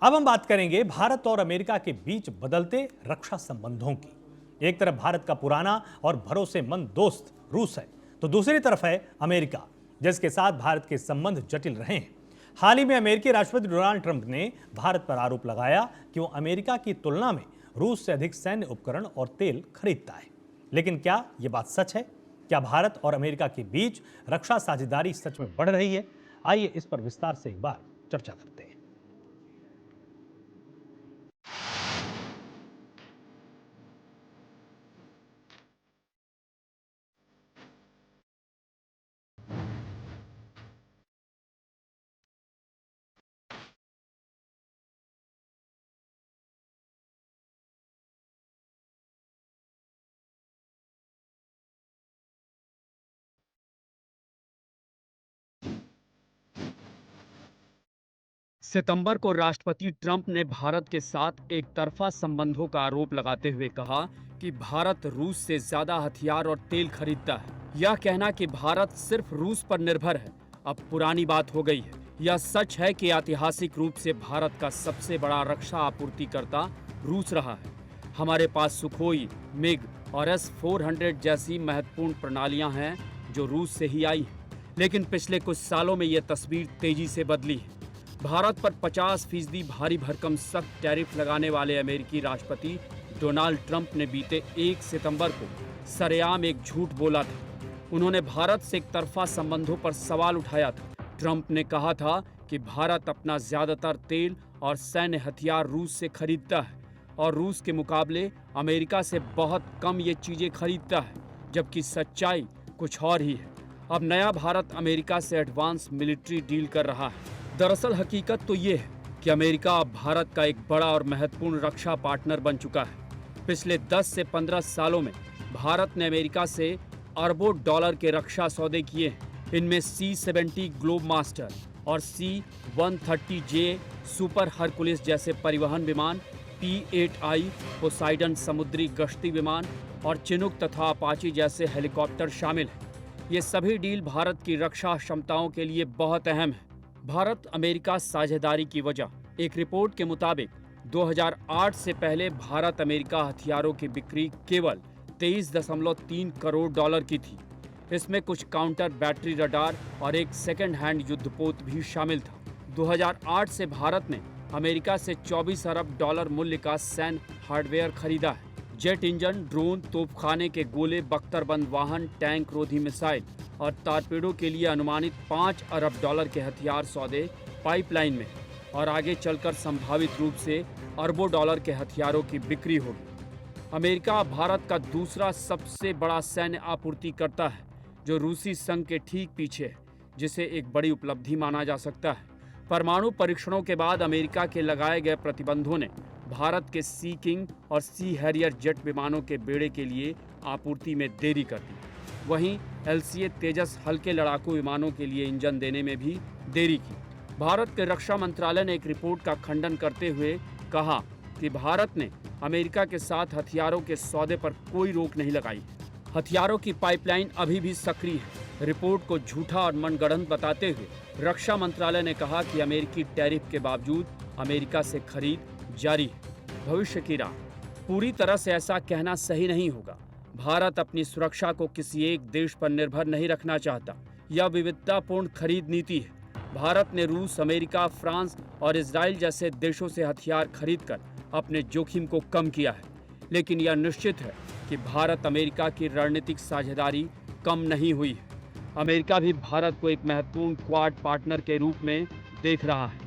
अब हम बात करेंगे भारत और अमेरिका के बीच बदलते रक्षा संबंधों की। एक तरफ भारत का पुराना और भरोसेमंद दोस्त रूस है, तो दूसरी तरफ है अमेरिका, जिसके साथ भारत के संबंध जटिल रहे हैं। हाल ही में अमेरिकी राष्ट्रपति डोनाल्ड ट्रंप ने भारत पर आरोप लगाया कि वो अमेरिका की तुलना में रूस से अधिक सैन्य उपकरण और तेल खरीदता है। लेकिन क्या यह बात सच है? क्या भारत और अमेरिका के बीच रक्षा साझेदारी सच में बढ़ रही है? आइए इस पर विस्तार से एक बार चर्चा करते हैं। सितंबर को राष्ट्रपति ट्रंप ने भारत के साथ एक तरफा संबंधों का आरोप लगाते हुए कहा कि भारत रूस से ज्यादा हथियार और तेल खरीदता है। यह कहना कि भारत सिर्फ रूस पर निर्भर है अब पुरानी बात हो गई है। यह सच है कि ऐतिहासिक रूप से भारत का सबसे बड़ा रक्षा आपूर्तिकर्ता रूस रहा है। हमारे पास सुखोई, मिग और S-400 जैसी महत्वपूर्ण प्रणालियां हैं जो रूस से ही आई हैं। लेकिन पिछले कुछ सालों में यह तस्वीर तेजी से बदली है। भारत पर 50% भारी भरकम सख्त टैरिफ लगाने वाले अमेरिकी राष्ट्रपति डोनाल्ड ट्रंप ने बीते 1 सितंबर को सरेआम एक झूठ बोला था। उन्होंने भारत से एक तरफा संबंधों पर सवाल उठाया था। ट्रंप ने कहा था कि भारत अपना ज्यादातर तेल और सैन्य हथियार रूस से खरीदता है और रूस के मुकाबले अमेरिका से बहुत कम ये चीजें खरीदता है, जबकि सच्चाई कुछ और ही है। अब नया भारत अमेरिका से एडवांस मिलिट्री डील कर रहा है। दरअसल हकीकत तो ये है कि अमेरिका अब भारत का एक बड़ा और महत्वपूर्ण रक्षा पार्टनर बन चुका है। पिछले 10 से 15 सालों में भारत ने अमेरिका से अरबों डॉलर के रक्षा सौदे किए हैं। इनमें C-70 ग्लोब मास्टर और C-130J सुपर हरकुलिस जैसे परिवहन विमान, P-8I पोसाइडन समुद्री गश्ती विमान और चिनूक तथा अपाची जैसे हेलीकॉप्टर शामिल हैं। ये सभी डील भारत की रक्षा क्षमताओं के लिए बहुत अहम है। भारत अमेरिका साझेदारी की वजह, एक रिपोर्ट के मुताबिक 2008 से पहले भारत अमेरिका हथियारों की बिक्री केवल 23.3 करोड़ डॉलर की थी। इसमें कुछ काउंटर बैटरी रडार और एक सेकेंड हैंड युद्धपोत भी शामिल था। 2008 से भारत ने अमेरिका से 24 अरब डॉलर मूल्य का सैन्य हार्डवेयर खरीदा है। जेट इंजन, ड्रोन, तोपखाने के गोले, बख्तरबंद वाहन, टैंक रोधी मिसाइल और टारपीडो के लिए अनुमानित 5 अरब डॉलर के हथियार सौदे पाइपलाइन में और आगे चलकर संभावित रूप से अरबों डॉलर के हथियारों की बिक्री होगी। अमेरिका भारत का दूसरा सबसे बड़ा सैन्य आपूर्तिकर्ता है, जो रूसी संघ के ठीक पीछे है, जिसे एक बड़ी उपलब्धि माना जा सकता है। परमाणु परीक्षणों के बाद अमेरिका के लगाए गए प्रतिबंधों ने भारत के सी किंग और सी हैरियर जेट विमानों के बेड़े के लिए आपूर्ति में देरी कर दी। वहीं LCA तेजस हल्के लड़ाकू विमानों के लिए इंजन देने में भी देरी की। भारत के रक्षा मंत्रालय ने एक रिपोर्ट का खंडन करते हुए कहा कि भारत ने अमेरिका के साथ हथियारों के सौदे पर कोई रोक नहीं लगाई। हथियारों की पाइपलाइन अभी भी सक्रिय है। रिपोर्ट को झूठा और मनगढ़ंत बताते हुए रक्षा मंत्रालय ने कहा कि अमेरिकी टैरिफ के बावजूद अमेरिका से खरीद जारी है। भविष्य की राह, पूरी तरह से ऐसा कहना सही नहीं होगा। भारत अपनी सुरक्षा को किसी एक देश पर निर्भर नहीं रखना चाहता। यह विविधतापूर्ण खरीद नीति है। भारत ने रूस, अमेरिका, फ्रांस और इजराइल जैसे देशों से हथियार खरीदकर अपने जोखिम को कम किया है। लेकिन यह निश्चित है कि भारत अमेरिका की रणनीतिक साझेदारी कम नहीं हुई है। अमेरिका भी भारत को एक महत्वपूर्ण क्वाड पार्टनर के रूप में देख रहा है।